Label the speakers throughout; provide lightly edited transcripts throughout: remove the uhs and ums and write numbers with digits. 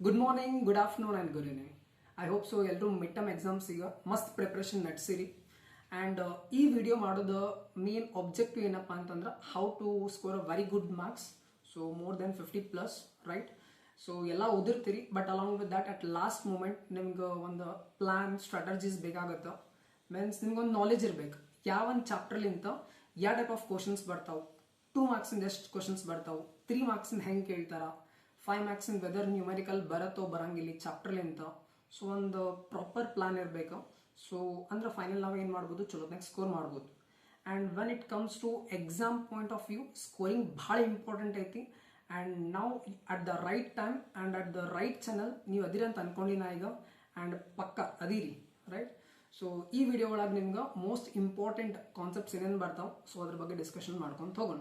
Speaker 1: Good morning, good afternoon and good evening. I hope so ಎಲ್ಲರೂ mid term exams ಈಗ ಮಸ್ತ್ preparation ನಡೆಸಿರಿ. And ಈ ವಿಡಿಯೋ ಮಾಡೋದು ಮೇನ್ ಆಬ್ಜೆಕ್ಟಿವ್ ಏನಪ್ಪ ಅಂತಂದ್ರೆ how to score a very good marks. So more than 50+ right. So ಎಲ್ಲ ಓದಿರ್ತೀರಿ, but along with that at last moment ನಿಮ್ಗೆ ಒಂದು ಪ್ಲಾನ್ ಸ್ಟ್ರಾಟಜೀಸ್ ಬೇಕಾಗುತ್ತೆ. ಮೀನ್ಸ್ ನಿಮ್ಗೊಂದು ನಾಲೆಜ್ ಇರಬೇಕು ಯಾವ ಒಂದು ಚಾಪ್ಟರ್ಲಿಂತ ಯಾವ ಟೈಪ್ ಆಫ್ ಕ್ವಶನ್ಸ್ ಬರ್ತಾವೆ, 2 ಮಾರ್ಕ್ಸಿಂದ ಎಷ್ಟು ಕ್ವಶನ್ಸ್ ಬರ್ತಾವೆ, 3 ಮಾರ್ಕ್ಸಿಂದ ಹೆಂಗೆ ಕೇಳ್ತಾರ, 5 ಮಾರ್ಕ್ಸಿಂದ ವೆದರ್ ನ್ಯೂಮೆರಿಕಲ್ ಬರತ್ತೋ ಬರಂಗಿಲ್ಲ ಚಾಪ್ಟರ್ಲಿಂತ. ಸೊ ಒಂದು ಪ್ರಾಪರ್ ಪ್ಲಾನ್ ಇರಬೇಕು. ಸೊ ಅಂದ್ರೆ ಫೈನಲ್ ನಾವು ಏನು ಮಾಡ್ಬೋದು, ಚಲೋತ್ನಾಗ ಸ್ಕೋರ್ ಮಾಡ್ಬೋದು. And when it comes to exam point of view, scoring ಭಾಳ ಇಂಪಾರ್ಟೆಂಟ್ ಐತಿ. ಆ್ಯಂಡ್ ನಾವು at the right time and at the right channel ನೀವು ಅದಿರಿ ಅಂತ ಅನ್ಕೊಂಡಿನ ಈಗ. ಆ್ಯಂಡ್ ಪಕ್ಕ ಅದಿರಿ ರೈಟ್. ಸೊ ಈ ವಿಡಿಯೋ ಒಳಗೆ ನಿಮ್ಗೆ ಮೋಸ್ಟ್ ಇಂಪಾರ್ಟೆಂಟ್ ಕಾನ್ಸೆಪ್ಟ್ಸ್ ಏನೇನು ಬರ್ತಾವೆ, ಸೊ ಅದ್ರ ಬಗ್ಗೆ ಡಿಸ್ಕಷನ್ ಮಾಡ್ಕೊಂಡು ಹೋಗೋಣ.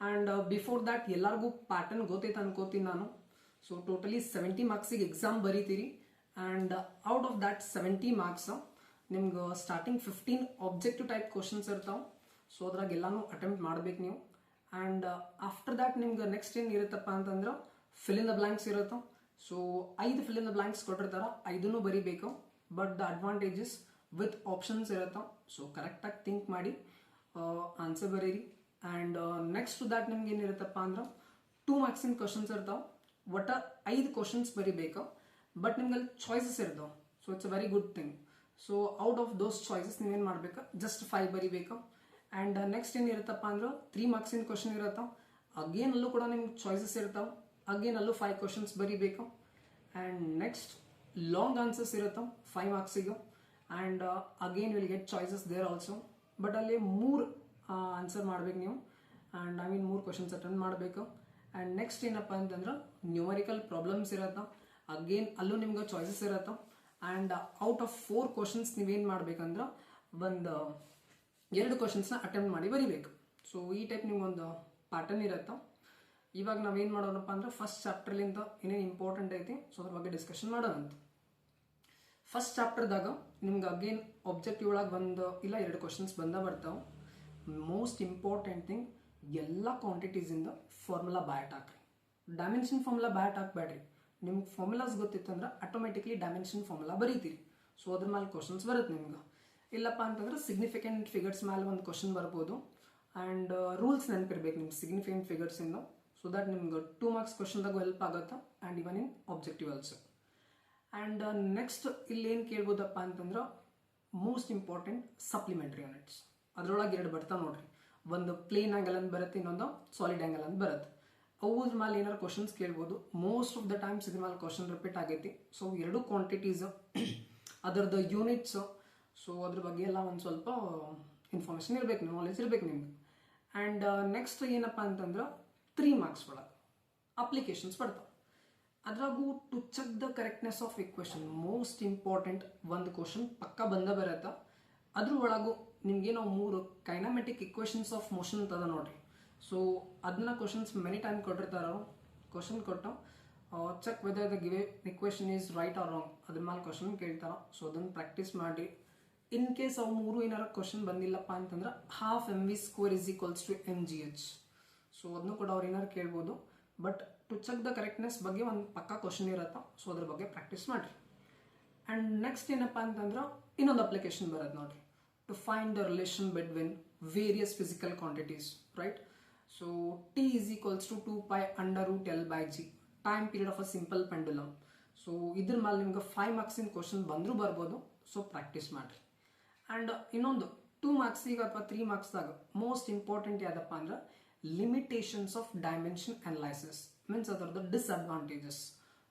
Speaker 1: ಆ್ಯಂಡ್ ಬಿಫೋರ್ ದ್ಯಾಟ್ ಎಲ್ಲರಿಗೂ ಪ್ಯಾಟರ್ನ್ ಗೊತ್ತೈತೆ ಅನ್ಕೋತೀನಿ ನಾನು. ಸೊ ಟೋಟಲಿ 70 ಮಾರ್ಕ್ಸಿಗೆ ಎಕ್ಸಾಮ್ ಬರೀತೀರಿ. And out of that 70 marks ನಿಮ್ಗೆ ಸ್ಟಾರ್ಟಿಂಗ್ 15 ಆಬ್ಜೆಕ್ಟಿವ್ ಟೈಪ್ ಕ್ವಶನ್ಸ್ ಇರ್ತಾವೆ. ಸೊ ಅದ್ರಾಗ ಎಲ್ಲಾನು ಅಟೆಂಪ್ಟ್ ಮಾಡ್ಬೇಕು ನೀವು. ಆ್ಯಂಡ್ ಆಫ್ಟರ್ ದ್ಯಾಟ್ ನಿಮ್ಗೆ ನೆಕ್ಸ್ಟ್ ಏನು ಇರುತ್ತಪ್ಪ ಅಂತಂದ್ರೆ ಫಿಲ್ ಇನ್ ದ ಬ್ಲಾಂಕ್ಸ್ ಇರುತ್ತೆ. So 5 fill in the blanks ಕೊಟ್ಟಿರ್ತಾರ, 5 ಬರೀಬೇಕು. But the advantages with options ಇರುತ್ತೆ. ಸೊ ಕರೆಕ್ಟಾಗಿ ಥಿಂಕ್ ಮಾಡಿ ಆನ್ಸರ್ ಬರೀರಿ. ಆ್ಯಂಡ್ ನೆಕ್ಸ್ಟ್ ಟು ದ್ಯಾಟ್ ನಿಮ್ಗೆ ಏನಿರುತ್ತಪ್ಪ ಅಂದ್ರೆ 2 ಮಾರ್ಕ್ಸಿನ ಕ್ವಶನ್ಸ್ ಇರ್ತಾವೆ. ಒಟ್ಟ 5 ಕ್ವಶನ್ಸ್ ಬರೀಬೇಕು, ಬಟ್ ನಿಮ್ಗೆ ಅಲ್ಲಿ ಚಾಯ್ಸಸ್ ಇರ್ತಾವೆ. So it's a very good thing. So out of those choices ನೀವೇನು ಮಾಡಬೇಕು, ಜಸ್ಟ್ 5 ಬರೀಬೇಕು. ಆ್ಯಂಡ್ ನೆಕ್ಸ್ಟ್ ಏನಿರುತ್ತಪ್ಪ ಅಂದ್ರೆ 3 ಮಾರ್ಕ್ಸಿನ ಕ್ವಶನ್ ಇರುತ್ತಾವೆ. ಅಗೇನ್ ಅಲ್ಲೂ ಕೂಡ ನಿಮ್ಗೆ ಚಾಯ್ಸಸ್ ಇರ್ತಾವೆ. ಅಗೇನ್ ಅಲ್ಲೂ 5 ಕ್ವಶನ್ಸ್ ಬರೀಬೇಕು. ಆ್ಯಂಡ್ ನೆಕ್ಸ್ಟ್ ಲಾಂಗ್ ಆನ್ಸರ್ಸ್ ಇರುತ್ತಾವೆ 5 ಮಾರ್ಕ್ಸಿಗೆ. And again will get choices there also. But ಅಲ್ಲಿ 3 ಆನ್ಸರ್ ಮಾಡ್ಬೇಕು ನೀವು. And I mean 3 questions attend ಮಾಡಬೇಕು. ಆ್ಯಂಡ್ ನೆಕ್ಸ್ಟ್ ಏನಪ್ಪ ಅಂತಂದ್ರೆ ನ್ಯೂಮರಿಕಲ್ ಪ್ರಾಬ್ಲಮ್ಸ್ ಇರತ್ತೆ. ಅಗೇನ್ ಅಲ್ಲೂ ನಿಮ್ಗೆ ಚಾಯ್ಸಸ್ ಇರತ್ತೆ. ಆ್ಯಂಡ್ ಔಟ್ ಆಫ್ 4 ಕ್ವಶನ್ಸ್ ನೀವೇನು ಮಾಡ್ಬೇಕಂದ್ರೆ ಒಂದು 2 ಕ್ವಶನ್ಸ್ನ ಅಟೆಂಪ್ಟ್ ಮಾಡಿ ಬರೀಬೇಕು. ಸೊ ಈ ಟೈಪ್ ನಿಮ್ಗೊಂದು ಪ್ಯಾಟರ್ನ್ ಇರತ್ತೆ. ಇವಾಗ ನಾವೇನು ಮಾಡೋಣಪ್ಪ ಅಂದ್ರೆ ಫಸ್ಟ್ ಚಾಪ್ಟರ್ಲಿಂದ ಏನೇನು ಇಂಪಾರ್ಟೆಂಟ್ ಐತಿ, ಸೊ ಅದ್ರ ಬಗ್ಗೆ ಡಿಸ್ಕಷನ್ ಮಾಡೋಣಂತ. ಫಸ್ಟ್ ಚಾಪ್ಟರ್ದಾಗ ನಿಮ್ಗೆ ಅಗೇನ್ ಆಬ್ಜೆಕ್ಟಿವ್ ಒಳಗೆ 1 ಇಲ್ಲ 2 ಕ್ವಶನ್ಸ್ ಬರ್ತಾವೆ. ಮೋಸ್ಟ್ ಇಂಪಾರ್ಟೆಂಟ್ ಥಿಂಗ್, ಎಲ್ಲ ಕ್ವಾಂಟಿಟೀಸಿಂದ ಫಾರ್ಮುಲಾ ಬ್ಯಾಟ್ ಹಾಕ್ರಿ. ಡೈಮೆನ್ಷನ್ ಫಾರ್ಮುಲಾ ಬ್ಯಾಟ್ ಹಾಕ್ಬೇಡ್ರಿ. ನಿಮ್ಗೆ ಫಾರ್ಮುಲಾಸ್ ಗೊತ್ತಿತ್ತಂದ್ರೆ ಆಟೋಮೆಟಿಕ್ಲಿ ಡೈಮೆನ್ಷನ್ ಫಾರ್ಮುಲಾ ಬರೀತೀರಿ. ಸೊ ಅದ್ರ ಮೇಲೆ ಕ್ವಶನ್ಸ್ ಬರುತ್ತೆ ನಿಮ್ಗೆ. ಇಲ್ಲಪ್ಪ ಅಂತಂದ್ರೆ ಸಿಗ್ನಿಫಿಕೆಂಟ್ ಫಿಗರ್ಸ್ ಮೇಲೆ ಒಂದು ಕ್ವಶನ್ ಬರ್ಬೋದು. ಆ್ಯಂಡ್ ರೂಲ್ಸ್ ನೆನಪಿರ್ಬೇಕು ನಿಮ್ಗೆ ಸಿಗ್ನಿಫಿಕೆಂಟ್ ಫಿಗರ್ಸಿಂದ. ಸೊ ದಟ್ ನಿಮ್ಗೆ 2 ಮಾರ್ಕ್ಸ್ ಕ್ವಶನ್ದಾಗೂ ಹೆಲ್ಪ್ ಆಗುತ್ತೆ. And even in objective also. And next ಇಲ್ಲಿ ಏನು ಕೇಳ್ಬೋದಪ್ಪ ಅಂತಂದ್ರೆ ಮೋಸ್ಟ್ ಇಂಪಾರ್ಟೆಂಟ್ ಸಪ್ಲಿಮೆಂಟ್ರಿ ಯೂನಿಟ್ಸ್. ಅದ್ರೊಳಗೆ 2 ಬರ್ತಾವೆ ನೋಡ್ರಿ. ಒಂದು ಪ್ಲೇನ್ ಆಂಗಲ್ ಅಂತ ಬರುತ್ತೆ, ಇನ್ನೊಂದು ಸಾಲಿಡ್ ಆಂಗಲ್ ಅಂತ ಬರುತ್ತೆ. ಅವ್ರ ಮೇಲೆ ಏನಾರು ಕ್ವಶನ್ಸ್ ಕೇಳ್ಬೋದು. ಮೋಸ್ಟ್ ಆಫ್ ದ ಟೈಮ್ಸ್ ಇದ್ರ ಮೇಲೆ ಕ್ವಶನ್ ರಿಪೀಟ್ ಆಗೈತಿ. ಸೊ 2 ಕ್ವಾಂಟಿಟೀಸ್, ಅದರದ್ದು ಯೂನಿಟ್ಸ್, ಸೊ ಅದ್ರ ಬಗ್ಗೆ ಎಲ್ಲ ಒಂದು ಸ್ವಲ್ಪ ಇನ್ಫಾರ್ಮೇಷನ್ ಇರಬೇಕು, ನಾಲೆಜ್ ಇರಬೇಕು ನಿಮ್ಗೆ. ಆ್ಯಂಡ್ ನೆಕ್ಸ್ಟ್ ಏನಪ್ಪ ಅಂತಂದ್ರೆ 3 ಮಾರ್ಕ್ಸ್ ಒಳಗೆ ಅಪ್ಲಿಕೇಶನ್ಸ್ ಬರ್ತಾವೆ. ಅದ್ರಾಗೂ to check the correctness of equation most important ಒಂದು ಕ್ವಶನ್ ಪಕ್ಕ ಬರುತ್ತೆ. ಅದ್ರ ಒಳಗೂ ನಿಮ್ಗೆ ನಾವು 3 ಕೈನಮೆಟಿಕ್ ಇಕ್ವೇಶನ್ಸ್ ಆಫ್ ಮೋಷನ್ ಅಂತದ ನೋಡ್ರಿ. ಸೊ ಅದನ್ನ ಕ್ವಶನ್ಸ್ ಮೆನಿ ಟೈಮ್ ಕೊಟ್ಟಿರ್ತಾರ. ಕ್ವಶನ್ ಕೊಟ್ಟು check whether the give equation is right or wrong, ಅದ್ರ ಮೇಲೆ ಕ್ವಶನ್ ಕೇಳ್ತಾರ. ಸೊ ಅದನ್ನ ಪ್ರಾಕ್ಟೀಸ್ ಮಾಡಿ. ಇನ್ ಕೇಸ್ ಅವು 3 ಏನಾರ ಕ್ವಶನ್ ಬಂದಿಲ್ಲಪ್ಪ ಅಂತಂದ್ರೆ ½ mv² = mgh. ಸೊ ಅದನ್ನು ಕೂಡ ಅವ್ರು ಏನಾರು ಕೇಳ್ಬೋದು. But to check the correctness ಬಗ್ಗೆ ಒಂದು ಪಕ್ಕ ಕ್ವಶನ್ ಇರತ್ತೆ. ಸೊ ಅದ್ರ ಬಗ್ಗೆ ಪ್ರಾಕ್ಟೀಸ್ ಮಾಡಿರಿ. ಆ್ಯಂಡ್ ನೆಕ್ಸ್ಟ್ ಏನಪ್ಪ ಅಂತಂದ್ರೆ ಇನ್ನೊಂದು ಅಪ್ಲಿಕೇಶನ್ ಬರುತ್ತೆ ನೋಡ್ರಿ. To find the relation between various physical quantities right. So t = 2π√L/g time period of a simple pendulum. So ಇದ್ರ ಮೇಲೆ ನಿಮ್ಗೆ 5 ಮಾರ್ಕ್ಸಿನ ಕ್ವಶನ್ ಬಂದರೂ ಬರ್ಬೋದು. ಸೊ ಪ್ರಾಕ್ಟೀಸ್ ಮಾಡಿರಿ. ಆ್ಯಂಡ್ ಇನ್ನೊಂದು 2 ಮಾರ್ಕ್ಸಿಗೆ ಅಥವಾ 3 ಮಾರ್ಕ್ಸ್ದಾಗ ಮೋಸ್ಟ್ ಇಂಪಾರ್ಟೆಂಟ್ ಯಾವುದಪ್ಪ ಅಂದ್ರೆ limitations of dimension analysis. Means ಅದರದ್ದು ಡಿಸ್ಅಡ್ವಾಂಟೇಜಸ್.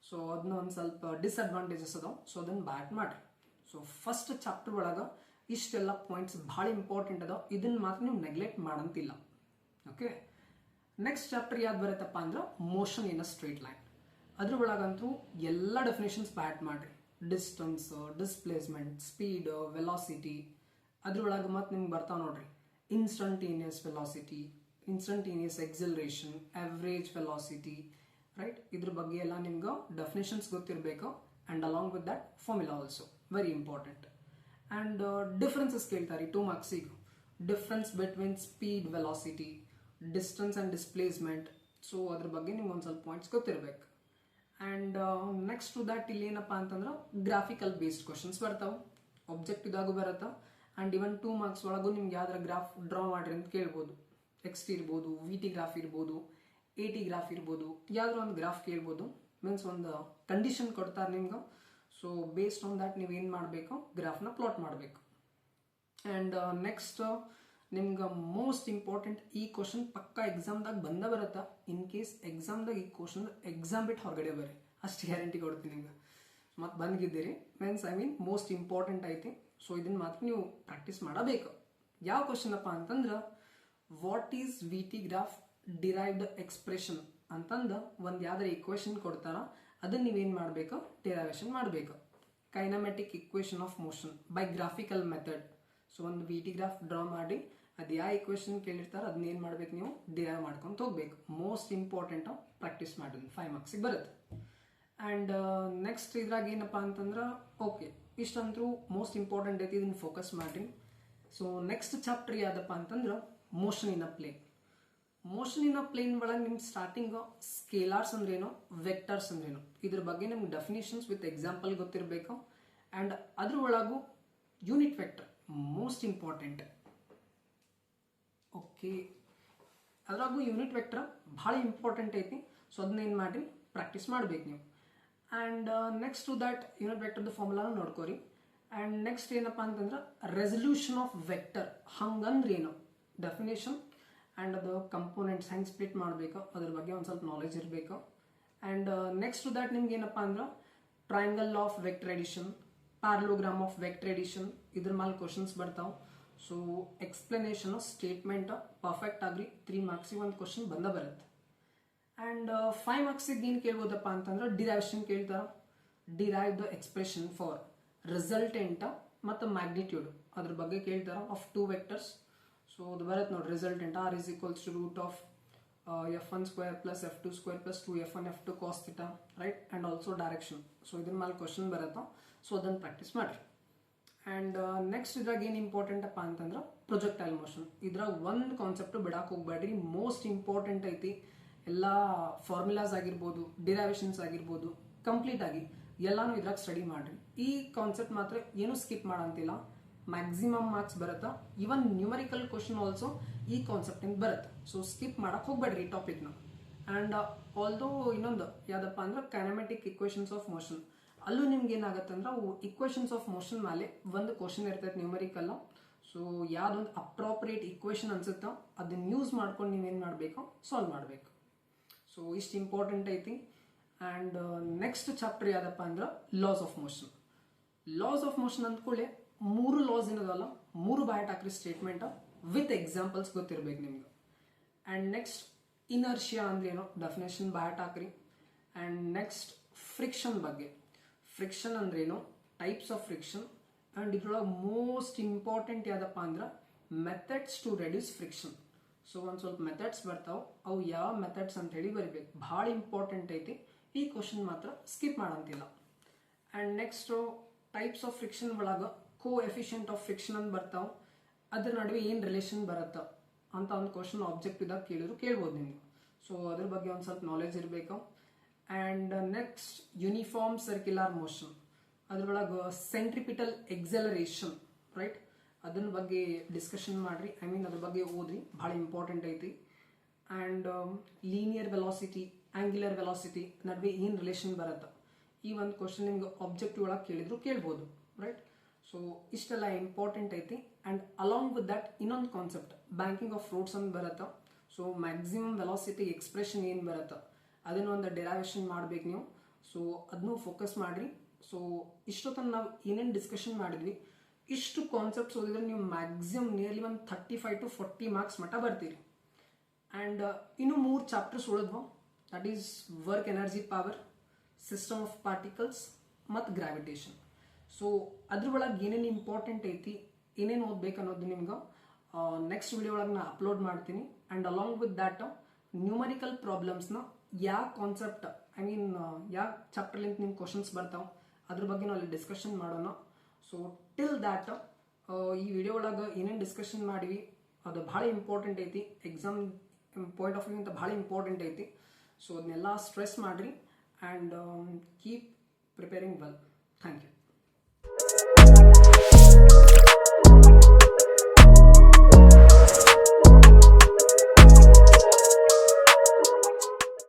Speaker 1: ಸೊ ಅದನ್ನ ಒಂದು ಸ್ವಲ್ಪ ಡಿಸ್ಅಡ್ವಾಂಟೇಜಸ್ ಅದಾವೆ. ಸೊ ಅದನ್ನು ಬ್ಯಾಟ್ ಮಾಡಿರಿ. ಸೊ ಫಸ್ಟ್ ಚಾಪ್ಟರ್ ಒಳಗೆ ಇಷ್ಟೆಲ್ಲ ಪಾಯಿಂಟ್ಸ್ ಭಾಳ ಇಂಪಾರ್ಟೆಂಟ್ ಅದಾವೆ. ಇದನ್ನ ಮಾತ್ರ ನೀವು ನೆಗ್ಲೆಕ್ಟ್ ಮಾಡಂತಿಲ್ಲ. ಓಕೆ, ನೆಕ್ಸ್ಟ್ ಚಾಪ್ಟರ್ ಯಾವ್ದು ಬರುತ್ತಪ್ಪ ಅಂದ್ರೆ motion in a straight line. ಅದ್ರ ಒಳಗಂತೂ ಎಲ್ಲ ಡೆಫಿನೇಷನ್ಸ್ ಬ್ಯಾಟ್ ಮಾಡಿರಿ. Distance, displacement, speed, velocity. ಅದ್ರೊಳಗೆ ಮತ್ತೆ ನಿಮ್ಗೆ ಬರ್ತಾವೆ ನೋಡ್ರಿ. Instantaneous velocity, instantaneous acceleration, average velocity right. ಇದ್ರ ಬಗ್ಗೆ ಎಲ್ಲ ನಿಮ್ಗೆ ಡೆಫಿನೇಷನ್ಸ್ ಗೊತ್ತಿರಬೇಕು. And along with that formula also very important. And differences ಕೇಳ್ತಾರೆ 2 ಮಾರ್ಕ್ಸಿಗೆ. Difference between speed, velocity, distance and displacement. So ಅದ್ರ ಬಗ್ಗೆ ನಿಮ್ಗೆ ಒಂದು ಸ್ವಲ್ಪ ಪಾಯಿಂಟ್ಸ್ ಗೊತ್ತಿರಬೇಕು. ಆ್ಯಂಡ್ ನೆಕ್ಸ್ಟ್ ಟು ದ್ಯಾಟ್ ಇಲ್ಲಿ ಏನಪ್ಪ ಅಂತಂದ್ರೆ ಗ್ರಾಫಿಕಲ್ ಬೇಸ್ಡ್ ಕ್ವಶನ್ಸ್ ಬರ್ತಾವೆ, ಒಬ್ಜೆಕ್ಟಿವ್ದಾಗೂ ಬರುತ್ತೆ. ಆ್ಯಂಡ್ ಇವನ್ 2 ಮಾರ್ಕ್ಸ್ ಒಳಗೂ ನಿಮ್ಗೆ ಯಾವ್ದಾರ ಗ್ರಾಫ್ ಡ್ರಾ ಮಾಡ್ರಿ ಅಂತ ಕೇಳ್ಬೋದು. ಎಕ್ಸ್ ಟಿ ಇರ್ಬೋದು, ವಿ ಟಿ ಗ್ರಾಫ್ ಇರ್ಬೋದು, ಎ ಟಿ ಗ್ರಾಫ್ ಇರ್ಬೋದು, ಯಾವ್ದಾರ ಒಂದು ಗ್ರಾಫ್ ಕೇಳ್ಬೋದು. ಮೀನ್ಸ್ ಒಂದು ಕಂಡೀಷನ್ ಕೊಡ್ತಾರೆ ನಿಮ್ಗೆ. ಸೊ ಬೇಸ್ಡ್ ಆನ್ ದ್ಯಾಟ್ ನೀವು ಏನು ಮಾಡಬೇಕು, ಗ್ರಾಫ್ನ ಪ್ಲಾಟ್ ಮಾಡಬೇಕು. ಆ್ಯಂಡ್ ನೆಕ್ಸ್ಟ್ ನಿಮ್ಗೆ ಮೋಸ್ಟ್ ಇಂಪಾರ್ಟೆಂಟ್ ಈ ಕ್ವಶನ್ ಪಕ್ಕ ಎಕ್ಸಾಮ್ದಾಗ ಬರುತ್ತೆ. ಇನ್ ಕೇಸ್ ಎಕ್ಸಾಮ್ದಾಗ ಈ ಕ್ವಶನ್ ಎಕ್ಸಾಮ್ ಬಿಟ್ಟು ಹೊರಗಡೆ ಬರ್ರಿ, ಅಷ್ಟು ಗ್ಯಾರಂಟಿ ಕೊಡ್ತೀನಿ ನಿಮ್ಗೆ. ಮತ್ತು ಬಂದಿದ್ದೀರಿ ಮೀನ್ಸ್ ಮೋಸ್ಟ್ ಇಂಪಾರ್ಟೆಂಟ್ ಐತಿ. ಸೊ ಇದನ್ನು ಮಾತ್ರ ನೀವು ಪ್ರಾಕ್ಟೀಸ್ ಮಾಡಬೇಕು. ಯಾವ ಕ್ವಶನ್ ಅಪ್ಪ ಅಂತಂದ್ರೆ what is V T graph derived expression ಅಂತಂದು ಒಂದು ಯಾವ್ದಾರ ಇಕ್ವೇಶನ್ ಕೊಡ್ತಾರ, ಅದನ್ನ ನೀವೇನು ಮಾಡಬೇಕು, ಡಿರೈವೇಶನ್ ಮಾಡಬೇಕು. Kinematic equation of motion by graphical method. So ಒಂದು ವಿ ಟಿ ಗ್ರಾಫ್ ಡ್ರಾ ಮಾಡಿ ಅದು ಯಾವ ಇಕ್ವೇಶನ್ ಕೇಳಿರ್ತಾರೆ ಅದನ್ನ ಏನು ಮಾಡ್ಬೇಕು, ನೀವು ಡಿರೈವ್ ಮಾಡ್ಕೊಂಡು ಹೋಗ್ಬೇಕು. ಮೋಸ್ಟ್ ಇಂಪಾರ್ಟೆಂಟ್ ಪ್ರಾಕ್ಟೀಸ್ ಮಾಡಿದ್ವಿ, 5 ಮಾರ್ಕ್ಸಿಗೆ ಬರುತ್ತೆ. ಆ್ಯಂಡ್ ನೆಕ್ಸ್ಟ್ ಇದ್ರಾಗ ಏನಪ್ಪ ಅಂತಂದ್ರೆ ಓಕೆ ಇಷ್ಟಂತರೂ ಮೋಸ್ಟ್ ಇಂಪಾರ್ಟೆಂಟ್ ಐತಿ, ಇದನ್ನು ಫೋಕಸ್ ಮಾಡಿರಿ. ಸೊ ನೆಕ್ಸ್ಟ್ ಚಾಪ್ಟರ್ ಯಾವ್ದಪ್ಪ ಅಂತಂದ್ರೆ motion in a plane. Motion in a plane ಒಳಗೆ ನಿಮ್ಗೆ ಸ್ಟಾರ್ಟಿಂಗ್ ಸ್ಕೇಲಾರ್ಸ್ ಅಂದ್ರೇನು, ವೆಕ್ಟರ್ಸ್ ಅಂದ್ರೇನು, ಇದ್ರ ಬಗ್ಗೆ ನಿಮ್ಗೆ ಡೆಫಿನೇಷನ್ಸ್ ವಿತ್ ಎಕ್ಸಾಂಪಲ್ ಗೊತ್ತಿರಬೇಕು. ಆ್ಯಂಡ್ ಅದ್ರ ಒಳಗೂ unit vector most important. Okay, ಅದ್ರಾಗೂ ಯೂನಿಟ್ ವೆಕ್ಟರ್ ಭಾಳ ಇಂಪಾರ್ಟೆಂಟ್ ಐತಿ. ಸೊ ಅದನ್ನೇನು ಮಾಡಿರಿ, ಪ್ರಾಕ್ಟೀಸ್ ಮಾಡ್ಬೇಕು ನೀವು. And next to that unit ವೆಕ್ಟರ್ದು ಫಾರ್ಮುಲಾನ ನೋಡ್ಕೋರಿ. ಆ್ಯಂಡ್ ನೆಕ್ಸ್ಟ್ ಏನಪ್ಪ ಅಂತಂದ್ರೆ ರೆಸಲ್ಯೂಷನ್ ಆಫ್ ವೆಕ್ಟರ್ ಹಂಗಂದ್ರೆ ಏನು, ಡೆಫಿನೇಷನ್ ಆ್ಯಂಡ್ ಅದು ಕಂಪೋನೆಂಟ್ಸ್ ಹೆಂಗೆ ಸ್ಪ್ಲಿಟ್ ಮಾಡಬೇಕು ಅದ್ರ ಬಗ್ಗೆ ಒಂದು ಸ್ವಲ್ಪ ನಾಲೆಜ್ ಇರಬೇಕು. ಆ್ಯಂಡ್ ನೆಕ್ಸ್ಟ್ ಟು ದ್ಯಾಟ್ ನಿಮ್ಗೆ ಏನಪ್ಪ ಅಂದ್ರೆ triangle of vector addition, parallelogram of vector addition, ಇದ್ರ ಮೇಲೆ ಕ್ವಶನ್ಸ್ ಬರ್ತಾವೆ. ಸೊ ಎಕ್ಸ್ಪ್ಲನೇಷನ್ ಸ್ಟೇಟ್ಮೆಂಟ್ ಪರ್ಫೆಕ್ಟ್ ಆಗ್ರಿ, 3 ಮಾರ್ಕ್ಸಿಗೆ ಒಂದು ಕ್ವಶನ್ ಬರುತ್ತೆ. ಆ್ಯಂಡ್ 5 ಮಾರ್ಕ್ಸಿಗೆ ಏನು ಕೇಳ್ಬೋದಪ್ಪ ಅಂತಂದ್ರೆ ಡಿರೈವೇಶನ್ ಕೇಳ್ತಾರೆ. Derive the expression for resultant ಮತ್ತು ಮ್ಯಾಗ್ನಿಟ್ಯೂಡ್ ಅದ್ರ ಬಗ್ಗೆ ಕೇಳ್ತಾರೆ ಆಫ್ 2 ವೆಕ್ಟರ್ಸ್. ಸೊ ಅದು ಬರುತ್ತೆ ನೋಡಿ, resultant R is equals to root of f1 square plus f2 square plus 2f1 f2 cos theta, right. And also direction. So ಇದ್ರ ಮೇಲೆ question ಬರುತ್ತೆ. ಸೊ ಅದನ್ನು ಪ್ರಾಕ್ಟೀಸ್ ಮಾಡಿರಿ. ಆ್ಯಂಡ್ ನೆಕ್ಸ್ಟ್ ಇದ್ರಾಗ ಏನು ಇಂಪಾರ್ಟೆಂಟ್ ಅಪ್ಪ ಅಂತಂದ್ರೆ ಪ್ರೊಜೆಕ್ಟೈಲ್ ಮೋಷನ್. ಇದ್ರಾಗ ಒಂದು ಕಾನ್ಸೆಪ್ಟ್ ಬಿಡಕ್ಕೆ ಹೋಗ್ಬೇಡ್ರಿ, ಮೋಸ್ಟ್ ಇಂಪಾರ್ಟೆಂಟ್ ಐತಿ. ಎಲ್ಲ ಫಾರ್ಮುಲಾಸ್ ಆಗಿರ್ಬೋದು, ಡಿರೈವೇಷನ್ಸ್ ಆಗಿರ್ಬೋದು, ಕಂಪ್ಲೀಟ್ ಆಗಿ ಎಲ್ಲಾನು ಇದ್ರಾಗ ಸ್ಟಡಿ ಮಾಡ್ರಿ. ಈ ಕಾನ್ಸೆಪ್ಟ್ ಮಾತ್ರ ಏನು ಸ್ಕಿಪ್ ಮಾಡಂತಿಲ್ಲ, ಮ್ಯಾಕ್ಸಿಮಮ್ ಮಾರ್ಕ್ಸ್ ಬರುತ್ತೆ. ಇವನ್ ನ್ಯೂಮರಿಕಲ್ ಕ್ವಶನ್ ಆಲ್ಸೋ ಈ ಕಾನ್ಸೆಪ್ಟಿಂದ ಬರುತ್ತೆ. ಸೊ ಸ್ಕಿಪ್ ಮಾಡಕ್ಕೆ ಹೋಗ್ಬೇಡ್ರಿ ಈ ಟಾಪಿಕ್ನ. ಆ್ಯಂಡ್ ಆಲ್ದೋ ಇನ್ನೊಂದು ಯಾವ್ದಪ್ಪ ಅಂದ್ರೆ ಕೈನಮೆಟಿಕ್ ಇಕ್ವೇಶನ್ಸ್ ಆಫ್ ಮೋಷನ್, ಅಲ್ಲೂ ನಿಮ್ಗೆ ಏನಾಗುತ್ತೆ ಅಂದ್ರೆ ಅವು ಇಕ್ವೇಶನ್ಸ್ ಆಫ್ ಮೋಷನ್ ಮೇಲೆ ಒಂದು ಕ್ವಶನ್ ಇರ್ತೈತೆ ನ್ಯೂಮರಿಕಲ್. ಸೊ ಯಾವುದೊಂದು ಅಪ್ರಾಪ್ರಿಯೇಟ್ ಇಕ್ವೇಶನ್ ಅನ್ಸುತ್ತೋ ಅದನ್ನ ಯೂಸ್ ಮಾಡ್ಕೊಂಡು ನೀವೇನು ಮಾಡಬೇಕು, ಸಾಲ್ವ್ ಮಾಡಬೇಕು. ಸೊ ಇಷ್ಟು ಇಂಪಾರ್ಟೆಂಟ್ ಐತಿ. ಆ್ಯಂಡ್ ನೆಕ್ಸ್ಟ್ ಚಾಪ್ಟರ್ ಯಾವ್ದಪ್ಪ ಅಂದ್ರೆ loss of motion. Loss of motion ಅಂದ್ಕೊಳ್ಳಿ 3 ಲಾಸ್ ಏನದಲ್ಲ, 3 ಬೈಟ್ ಹಾಕ್ರಿ ಸ್ಟೇಟ್ಮೆಂಟ್ ವಿತ್ ಎಕ್ಸಾಂಪಲ್ಸ್ ಗೊತ್ತಿರ್ಬೇಕು ನಿಮ್ಗೆ. ಆ್ಯಂಡ್ ನೆಕ್ಸ್ಟ್ ಇನರ್ಷಿಯಾ ಅಂದ್ರೆ ಏನೋ ಡೆಫಿನೇಷನ್ ಬೈಟ್ ಹಾಕ್ರಿ. ಆ್ಯಂಡ್ ನೆಕ್ಸ್ಟ್ ಫ್ರಿಕ್ಷನ್ ಬಗ್ಗೆ, ಫ್ರಿಕ್ಷನ್ ಅಂದ್ರೇನು, ಟೈಪ್ಸ್ ಆಫ್ ಫ್ರಿಕ್ಷನ್. ಆ್ಯಂಡ್ ಇದ್ರೊಳಗೆ ಮೋಸ್ಟ್ ಇಂಪಾರ್ಟೆಂಟ್ ಯಾವ್ದಪ್ಪ ಅಂದ್ರೆ methods to reduce friction. So ಒಂದು ಸ್ವಲ್ಪ ಮೆಥಡ್ಸ್ ಬರ್ತಾವೆ, ಅವು ಯಾವ ಮೆಥಡ್ಸ್ ಅಂತ ಹೇಳಿ ಬರಿಬೇಕು, ಭಾಳ ಇಂಪಾರ್ಟೆಂಟ್ ಐತಿ. ಈ ಕ್ವಶನ್ ಮಾತ್ರ ಸ್ಕಿಪ್ ಮಾಡಂತಿಲ್ಲ. And next types of friction ಒಳಗೆ ಕೋ ಎಫಿಷಿಯಂಟ್ ಆಫ್ ಫ್ರಿಕ್ಷನ್ ಅಂತ ಬರ್ತಾವೆ, ಅದ್ರ ನಡುವೆ ಏನು ರಿಲೇಷನ್ ಬರುತ್ತೆ ಅಂತ ಒಂದು ಕ್ವಶನ್ ಆಬ್ಜೆಕ್ಟಿವ್ದಾಗ ಕೇಳ್ಬೋದು ನಿಮ್ಗೆ. ಸೊ ಅದ್ರ ಬಗ್ಗೆ ಒಂದು ಸ್ವಲ್ಪ ನಾಲೆಜ್ ಇರಬೇಕು. And next uniform circular motion, ಅದ್ರೊಳಗೆ ಸೆಂಟ್ರಿಪಿಟಲ್ ಎಕ್ಸಲರೇಷನ್, ರೈಟ್, ಅದನ್ನ ಬಗ್ಗೆ ಡಿಸ್ಕಷನ್ ಮಾಡ್ರಿ. ಅದ್ರ ಬಗ್ಗೆ ಓದ್ರಿ, ಭಾಳ ಇಂಪಾರ್ಟೆಂಟ್ ಐತಿ. And linear velocity, angular velocity ನಡುವೆ ಏನು ರಿಲೇಷನ್ ಬರುತ್ತೆ, ಈ ಒಂದು ಕ್ವಶನ್ ನಿಮ್ಗೆ ಆಬ್ಜೆಕ್ಟಿವ್ ಒಳಗೆ ಕೇಳ್ಬೋದು, ರೈಟ್. ಸೊ ಇಷ್ಟೆಲ್ಲ ಇಂಪಾರ್ಟೆಂಟ್ ಐತಿ. ಆ್ಯಂಡ್ ಅಲಾಂಗ್ ವಿತ್ ದಟ್ ಇನ್ನೊಂದು ಕಾನ್ಸೆಪ್ಟ್ ಬ್ಯಾಂಕಿಂಗ್ ಆಫ್ ಫ್ರೂಟ್ಸ್ ಅಂತ ಬರುತ್ತೆ. ಸೊ ಮ್ಯಾಕ್ಸಿಮಮ್ ವೆಲಾಸಿಟಿ ಎಕ್ಸ್ಪ್ರೆಷನ್ ಏನು ಬರುತ್ತೆ ಅದನ್ನ ಒಂದು ಡೆರೈವೇಷನ್ ಮಾಡ್ಬೇಕು ನೀವು. ಸೊ ಅದನ್ನೂ ಫೋಕಸ್ ಮಾಡಿರಿ. ಸೊ ಇಷ್ಟೊತ್ತನ್ನು ನಾವು ಏನೇನು ಡಿಸ್ಕಷನ್ ಮಾಡಿದ್ವಿ, ಇಷ್ಟು ಕಾನ್ಸೆಪ್ಟ್ಸ್ ಓದಿದ್ರೆ ನೀವು ಮ್ಯಾಕ್ಸಿಮಮ್ ನಿಯರ್ಲಿ ಒಂದು 35 to 40 ಮಾರ್ಕ್ಸ್ ಮಟ್ಟ ಬರ್ತೀರಿ. ಆ್ಯಂಡ್ ಇನ್ನು 3 ಚಾಪ್ಟರ್ಸ್ ಉಳಿದ್ವು, that is work energy power, system of particles ಮತ್ತು ಗ್ರಾವಿಟೇಷನ್. ಸೊ ಅದ್ರ ಒಳಗೆ ಏನೇನು ಇಂಪಾರ್ಟೆಂಟ್ ಐತಿ, ಏನೇನು ಓದ್ಬೇಕು ಅನ್ನೋದು ನಿಮ್ಗೆ ನೆಕ್ಸ್ಟ್ ವಿಡಿಯೋ ಒಳಗೆ ನಾನು ಅಪ್ಲೋಡ್ ಮಾಡ್ತೀನಿ. And along with that numerical ಪ್ರಾಬ್ಲಮ್ಸ್ನ ಯಾವ ಕಾನ್ಸೆಪ್ಟ್ ಯಾವ ಚಾಪ್ಟರ್ಲಿಂದ ನಿಮ್ಗೆ ಕ್ವಶನ್ಸ್ ಬರ್ತಾವೆ ಅದ್ರ ಬಗ್ಗೆ ನಾವು ಅಲ್ಲಿ ಡಿಸ್ಕಷನ್ ಮಾಡೋಣ. ಸೊ ಟಿಲ್ ದ್ಯಾಟ್ ಈ ವಿಡಿಯೋ ಒಳಗೆ ಏನೇನು ಡಿಸ್ಕಷನ್ ಮಾಡಿವಿ ಅದು ಭಾಳ ಇಂಪಾರ್ಟೆಂಟ್ ಐತಿ, ಎಕ್ಸಾಮ್ ಪಾಯಿಂಟ್ ಆಫ್ ವ್ಯೂ ಅಂತ ಭಾಳ ಇಂಪಾರ್ಟೆಂಟ್ ಐತಿ. ಸೊ ಅದನ್ನೆಲ್ಲ ಸ್ಟ್ರೆಸ್ ಮಾಡಿರಿ. and keep preparing well. Thank you.